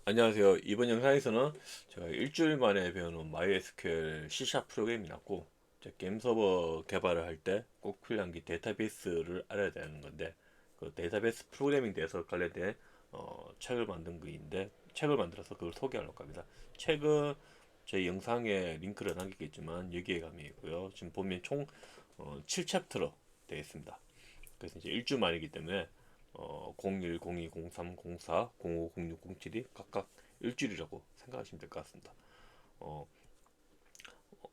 안녕하세요. 이번 영상에서는 제가 일주일 만에 배우는 MySQL C# 프로그램이 났고, 이제 게임 서버 개발을 할 때 꼭 필요한 게 데이터베이스를 알아야 되는 건데, 그 데이터베이스 프로그래밍 대해서 관련된 책을 만든 거인데, 책을 만들어서 그걸 소개하려고 합니다. 책은 제 영상에 링크를 남기겠지만 여기에 가면이고요. 지금 보면 총 7챕터로 되어 있습니다. 그래서 이제 일주 만이기 때문에 01, 02, 03, 04, 05, 06, 07이 각각 일주일이라고 생각하시면 될 것 같습니다. 어,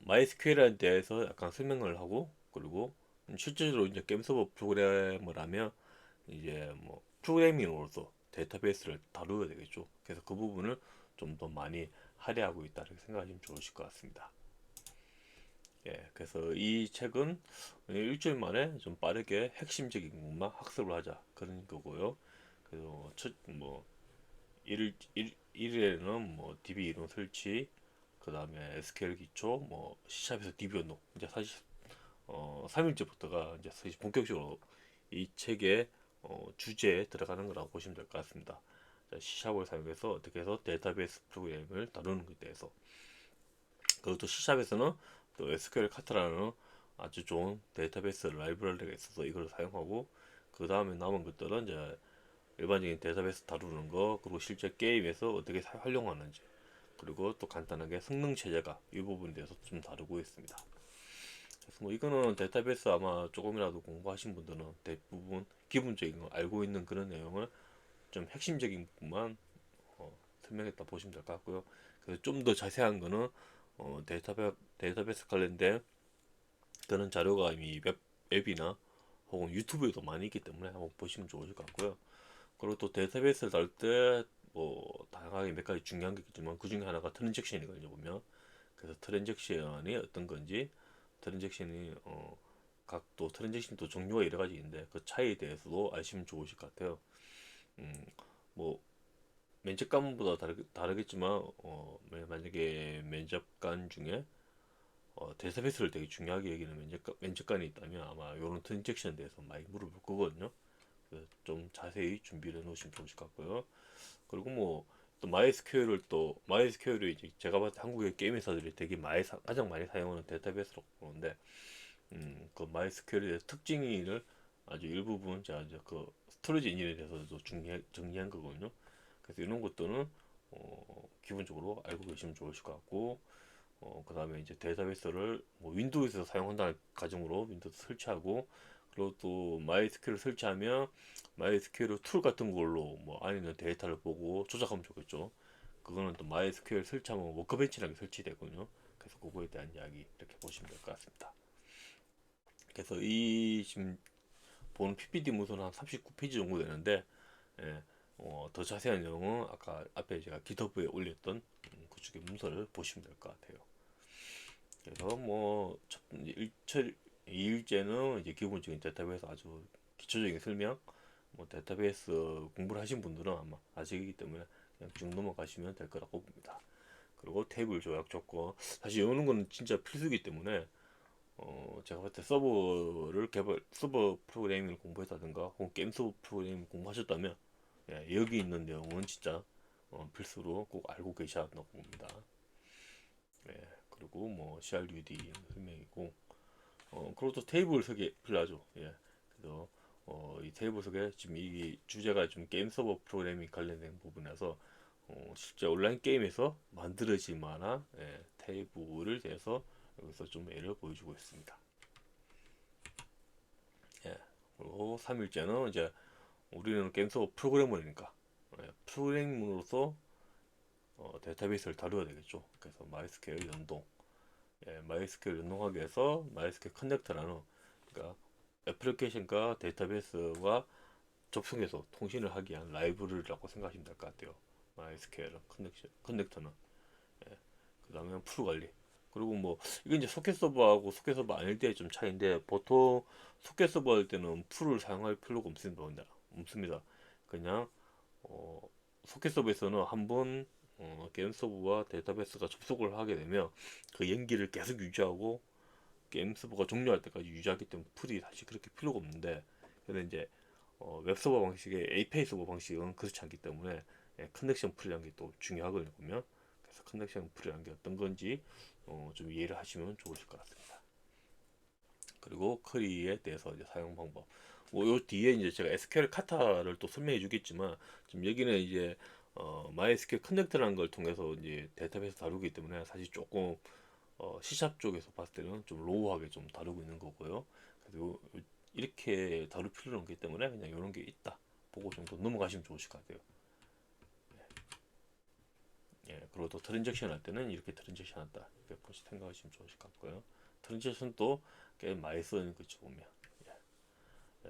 MySQL에 대해서 약간 설명을 하고, 그리고 실제로 이제 게임 서버 프로그램을 하면 이제 뭐 프로그래밍으로서 데이터베이스를 다루어야 되겠죠. 그래서 그 부분을 좀 더 많이 할애하고 있다 이렇게 생각하시면 좋으실 것 같습니다. 예, 그래서 이 책은 일주일 만에 좀 빠르게 핵심적인 것만 학습을 하자 그런 거고요. 그래서 뭐 일일에는 뭐 DB 이론 설치, 그 다음에 SQL 기초, 뭐 C샵에서 DB 연동. 이제 사실 3일째부터가 이제 사실 본격적으로 이 책의 주제에 들어가는 거라고 보시면 될 것 같습니다. C샵을 사용해서 어떻게 해서 데이터베이스 프로그램을 다루는 것에 대해서. 그리고 또 C샵에서는 또 SQL 카타라는 아주 좋은 데이터베이스 라이브러리가 있어서 이걸 사용하고, 그 다음에 남은 것들은 이제 일반적인 데이터베이스 다루는 거, 그리고 실제 게임에서 어떻게 활용하는지, 그리고 또 간단하게 성능 체제가 이 부분에 대해서 좀 다루고 있습니다. 그래서 뭐 이거는 데이터베이스 아마 조금이라도 공부하신 분들은 대부분 기본적인 거 알고 있는 그런 내용을 좀 핵심적인 부분만 설명했다 보시면 될 것 같고요. 그래서 좀 더 자세한 거는 데이터베이스 관련된 그런 자료가 이미 웹이나 혹은 유튜브에도 많이 있기 때문에 한번 보시면 좋으실 것 같고요. 그리고 또 데이터베이스를 다룰 때 뭐 다양하게 몇 가지 중요한 게 있지만 그 중에 하나가 트랜잭션이거든요 보면. 그래서 트랜잭션이 어떤 건지, 트랜잭션이 각 또 트랜잭션도 종류가 여러 가지 있는데 그 차이에 대해서도 아시면 좋으실 것 같아요. 음, 뭐 면접관보다 다르겠지만 만약에 면접관 중에 데이터베이스를 되게 중요하게 여기는 면접관이 있다면 아마 이런 트랜잭션에 대해서 많이 물어볼 거거든요. 그래서 좀 자세히 준비를 해 놓으시면 좋으실 것 같고요. 그리고 뭐 또 MySQL이 이제 제가 봤을 때 한국의 게임 회사들이 되게 가장 많이 사용하는 데이터베이스라고 보는데, 그 MySQL에 대해서 특징을 아주 일부분 제가 이제 그 스토리지 인진에 대해서도 정리한 거거든요. 그래서 이런 것들은 기본적으로 알고 계시면 좋으실 것 같고, 그 다음에 이제 데이터베이스를 뭐 윈도우에서 사용한다는 가정으로 윈도우 설치하고, 그리고 또 MySQL 설치하면 MySQL 툴 같은 걸로 뭐 안에 있는 데이터를 보고 조작하면 좋겠죠. 그거는 또 MySQL 설치하면 워크벤치라는 게 설치되거든요. 그래서 그거에 대한 이야기 이렇게 보시면 될 것 같습니다. 그래서 이 지금 보는 PPT 문서는 한 39페이지 정도 되는데, 예, 더 자세한 내용은 아까 앞에 제가 기터브에 올렸던 그쪽의 문서를 보시면 될 것 같아요. 그래서 뭐 첫 일철 2일째는 이제 기본적인 데이터베이스 아주 기초적인 설명, 뭐 데이터베이스 공부를 하신 분들은 아마 아시기 때문에 그냥 쭉 넘어가시면 될 거라고 봅니다. 그리고 테이블 조약 조건, 사실 이런 거는 진짜 필수이기 때문에 제가 봤을 때 서버 프로그래밍을 공부했다든가 혹은 게임 서버 프로그래밍 공부하셨다면, 예, 여기 있는 내용은 진짜 필수로 꼭 알고 계셔야 한다고 봅니다. 예, 그리고 뭐 CRUD 설명이고, 그리고 또 테이블 설계 필요하죠. 예, 그래서 이 테이블 설계 지금 이 주제가 좀 게임 서버 프로그래밍 관련된 부분에서 실제 온라인 게임에서 만들어질 만한, 예, 테이블을 대해서 여기서 좀 예를 보여주고 있습니다. 예, 그리고 3일째는 이제 우리는 게임 서버 프로그래머니까, 예, 프로그래머로서 데이터베이스를 다루어야 되겠죠. 그래서 MySQL 연동, 예, MySQL 연동하기 위해서 MySQL 커넥터라는, 그러니까 애플리케이션과 데이터베이스와 접속해서 통신을 하기 위한 라이브러리라고 생각하시면 될 것 같아요. MySQL 커넥터는. 예, 그 다음에 풀 관리. 그리고 뭐 이건 이제 소켓 서버하고 소켓 서버 아닐 때 좀 차이인데, 보통 소켓 서버 할 때는 풀을 사용할 필요가 없습니다. 그냥 어, 소켓 서버에서는 한번 게임 서버와 데이터베이스가 접속을 하게 되면 그 연기를 계속 유지하고 게임 서버가 종료할 때까지 유지하기 때문에 풀이 사실 그렇게 필요가 없는데, 근데 이제 웹 서버 방식의 API 서버 방식은 그렇지 않기 때문에 커넥션 풀이라는 게 또 중요하거든요. 보면 그래서 커넥션 풀이라는 게 어떤 건지 좀 이해를 하시면 좋으실 것 같습니다. 그리고 쿼리에 대해서 이제 사용 방법. 요 뒤에 이제 제가 SQL 카타를 또 설명해 주겠지만 지금 여기는 이제 MySQL 커넥트라는 걸 통해서 이제 데이터베이스 다루기 때문에 사실 조금 C샵 쪽에서 봤을 때는 좀 로우하게 좀 다루고 있는 거고요. 그리고 이렇게 다룰 필요는 없기 때문에 그냥 이런 게 있다 보고 정도 넘어가시면 좋으실 것 같아요. 예, 그리고 또 트랜잭션 할 때는 이렇게 트랜잭션 한다 이렇게 생각하시면 좋으실 것 같고요. 트랜잭션도 꽤 많이 쓰는 거죠 보면.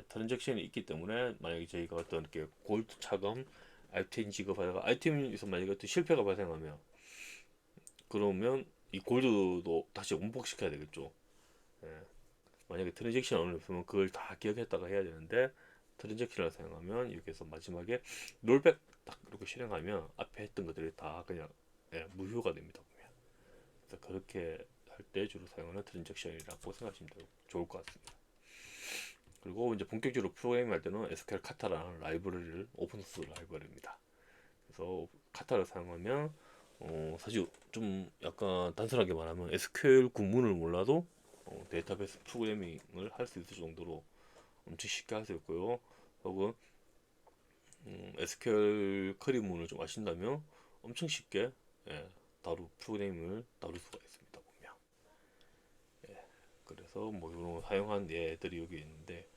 트랜잭션이 있기 때문에 만약에 저희가 어떤 이렇게 골드 차감 아이템 지급하다가 아이템에서 만약에 어떤 실패가 발생하면 그러면 이 골드도 다시 원복시켜야 되겠죠. 예. 만약에 트랜잭션 언어를 쓰면 그걸 다 기억했다가 해야 되는데 트랜잭션을 사용하면 이렇게 해서 마지막에 롤백 딱 이렇게 실행하면 앞에 했던 것들이 다 그냥 무효가 됩니다. 보면. 그래서 그렇게 할 때 주로 사용하는 트랜잭션이라고 생각하시면 좋을 것 같습니다. 그리고 이제 본격적으로 프로그래밍 할 때는 SQL 카타라는 라이브러리를 오픈소스 라이브러리입니다. 그래서 카타를 사용하면 사실 좀 약간 단순하게 말하면 SQL 구문을 몰라도 데이터베이스 프로그래밍을 할 수 있을 정도로 엄청 쉽게 할 수 있고요. 혹은 SQL 쿼리문을 좀 아신다면 엄청 쉽게 예, 프로그래밍을 다룰 수가 있습니다. 보면. 예, 그래서 뭐 이런 사용한 예들이 여기 있는데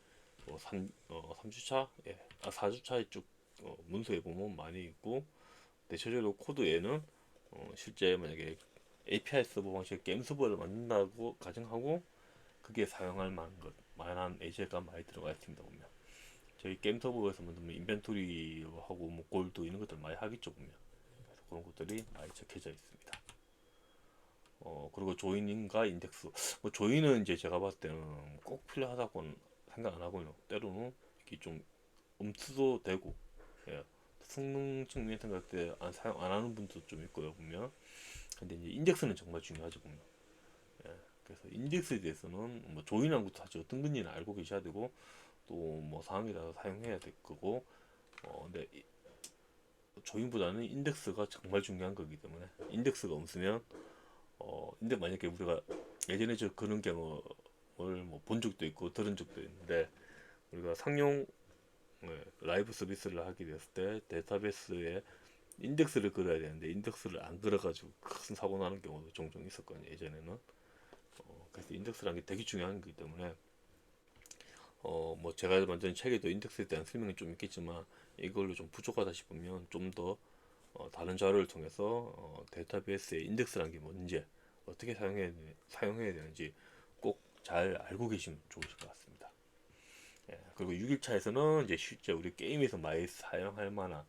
3주차, 4주차의 쭉 문서에 보면 많이 있고 대체적으로 코드에는 실제 만약에 API 서버 방식의 게임 서버를 만든다고 가정하고 그게 사용할 만한 예제가 많이 들어가 있습니다. 보면 저희 게임 서버에서 만들면 인벤토리하고 뭐 골드 이런 것들 많이 하겠죠 보면. 그래서 그런 것들이 많이 적혀져 있습니다. 그리고 조인인가 인덱스. 뭐 조인은 이제 제가 봤을 때는 꼭 필요하다고는 생각 안 하고요. 때로는 이게 좀 음수도 되고, 예. 성능 측면 생각 때 사용 안 하는 분도 좀 있고요 보면. 근데 이제 인덱스는 정말 중요하죠 보면. 예. 그래서 인덱스에 대해서는 뭐 조인한 것도 사실 어떤 건지는 알고 계셔야 되고 또 뭐 상황에 따라서 사용해야 될 거고. 근데 조인보다는 인덱스가 정말 중요한 거기 때문에 인덱스가 없으면 근데 만약에 우리가 예전에 저 그런 경험을 뭐 본 적도 있고 들은 적도 있는데 우리가 상용 라이브 서비스를 하게 됐을 때 데이터베이스에 인덱스를 걸어야 되는데 인덱스를 안 걸어가지고 큰 사고 나는 경우도 종종 있었거든요 예전에는. 그래서 인덱스라는 게 되게 중요한 거기 때문에 뭐 제가 만든 책에도 인덱스에 대한 설명이 좀 있겠지만 이걸로 좀 부족하다 싶으면 좀 더 다른 자료를 통해서 데이터베이스의 인덱스라는 게 뭔지 어떻게 사용해야 되는지 꼭 잘 알고 계시면 좋으실 것 같습니다. 예, 그리고 6일차에서는 이제 실제 우리 게임에서 많이 사용할 만한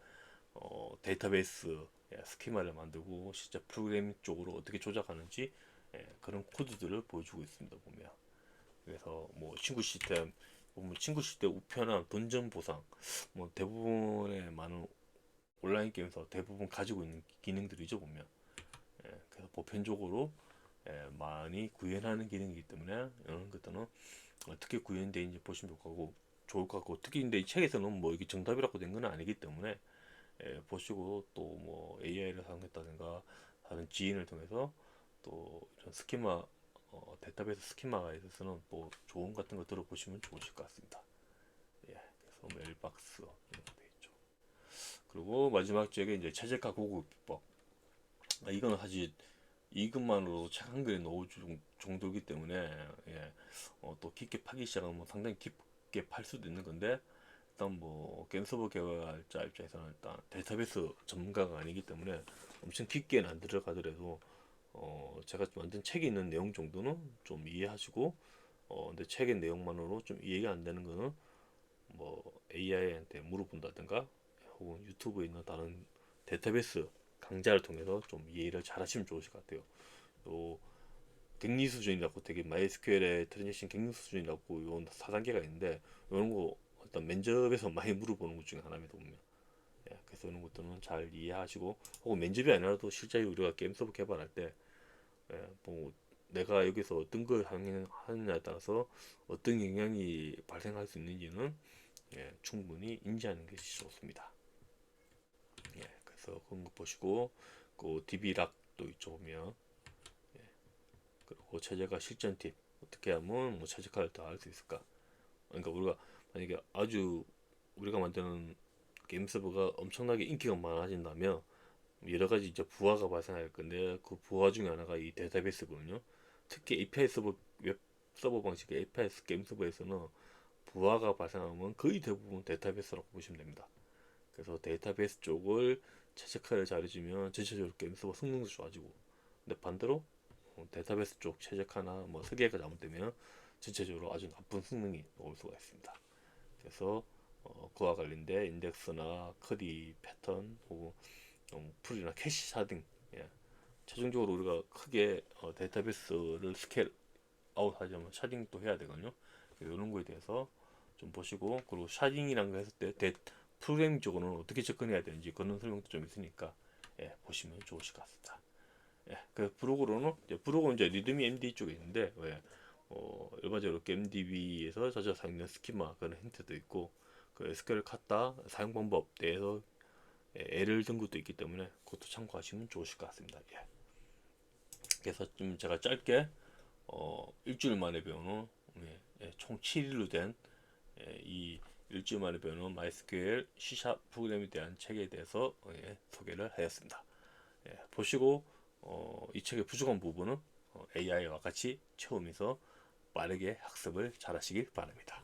데이터베이스 스키마를 만들고 실제 프로그래밍 쪽으로 어떻게 조작하는지 그런 코드들을 보여주고 있습니다. 보면 그래서 뭐 친구 시스템 보면 친구 시스템 우편함 던전 보상 뭐 대부분의 많은 온라인 게임에서 대부분 가지고 있는 기능들이죠 보면. 그래서 보편적으로 많이 구현하는 기능이기 때문에 이런 것들은 어떻게 구현되어 있는지 보시면 좋을 것 같고 특히 근데 이 책에서는 뭐 이게 정답이라고 된 건 아니기 때문에 보시고 또 뭐 AI를 사용했다든가 다른 지인을 통해서 또 이런 스키마 데이터베이스 스키마에 있어서는 뭐 조언 같은 거 들어보시면 좋으실 것 같습니다. 예, 그래서 메일박스 이런 거 있죠. 그리고 마지막 쪽에 이제 최적화 고급 비법. 이거는 사실 이것만으로 책 한 권에 넣을 정도이기 때문에 또 깊게 파기 시작하면 상당히 깊게 팔 수도 있는 건데 일단 뭐 게임 서버 개발자 입장에서는 일단 데이터베이스 전문가가 아니기 때문에 엄청 깊게는 안 들어가더라도 제가 만든 책에 있는 내용 정도는 좀 이해하시고 근데 책의 내용만으로 좀 이해가 안 되는 거는 뭐 AI한테 물어본다든가 혹은 유튜브에 있는 다른 데이터베이스 강좌를 통해서 좀 이해를 잘 하시면 좋으실 것 같아요. 또 격리 수준이라고 되게 MySQL의 트랜지션 격리 수준이라고 요 4단계가 있는데 이런 거 일단 면접에서 많이 물어보는 것 중에 하나입니다 보면. 그래서 이런 것들은 잘 이해하시고 혹은 면접이 아니라도 실제 우리가 게임 서버 개발할 때 뭐 내가 여기서 어떤 걸 하느냐에 따라서 어떤 영향이 발생할 수 있는지는 충분히 인지하는 것이 좋습니다. 그래서 그런 거 보시고 그 DB락도 있죠 보면. 예. 그리고 최저가 실전 팁 어떻게 하면 뭐 최저가를 더 할 수 있을까. 그러니까 우리가 만약에 아주 우리가 만드는 게임 서버가 엄청나게 인기가 많아진다면 여러 가지 이제 부하가 발생할 건데 그 부하 중에 하나가 이 데이터베이스거든요. 특히 API 서버 웹 서버 방식의 API 게임 서버에서는 부하가 발생하면 거의 대부분 데이터베이스라고 보시면 됩니다. 그래서 데이터베이스 쪽을 최적화를 잘해주면 전체적으로 게임 서버 성능도 좋아지고, 근데 반대로 데이터베이스 쪽 최적화나 뭐 설계가 잘못되면 전체적으로 아주 나쁜 성능이 나올 수가 있습니다. 그래서 그와 관련된 인덱스나 커리 패턴 혹은 풀이나 캐시 샤딩, 예. 최종적으로 우리가 크게 데이터베이스를 스케일 아웃하려면 샤딩도 해야 되거든요. 이런 거에 대해서 좀 보시고, 그리고 샤딩이라는 거 했을 때 프로그래밍적으로는 어떻게 접근해야 되는지 그런 설명도 좀 있으니까 예, 보시면 좋으실 것 같습니다. 예, 그 브로그는 이제 리드미 MD 쪽에 있는데 왜 일반적으로 MDB에서 자주 사용되는 스키마 그런 힌트도 있고 그 SQL 카타 사용 방법 대해서 L을 든 것도 있기 때문에 그것도 참고하시면 좋으실 것 같습니다. 예. 그래서 좀 제가 짧게 일주일 만에 배우는 총 7일로 된 이 일주일 만에 배우는 MySQL C# 프로그램에 대한 책에 대해서 소개를 하였습니다. 예, 보시고 이 책의 부족한 부분은 AI와 같이 채우면서 빠르게 학습을 잘하시길 바랍니다.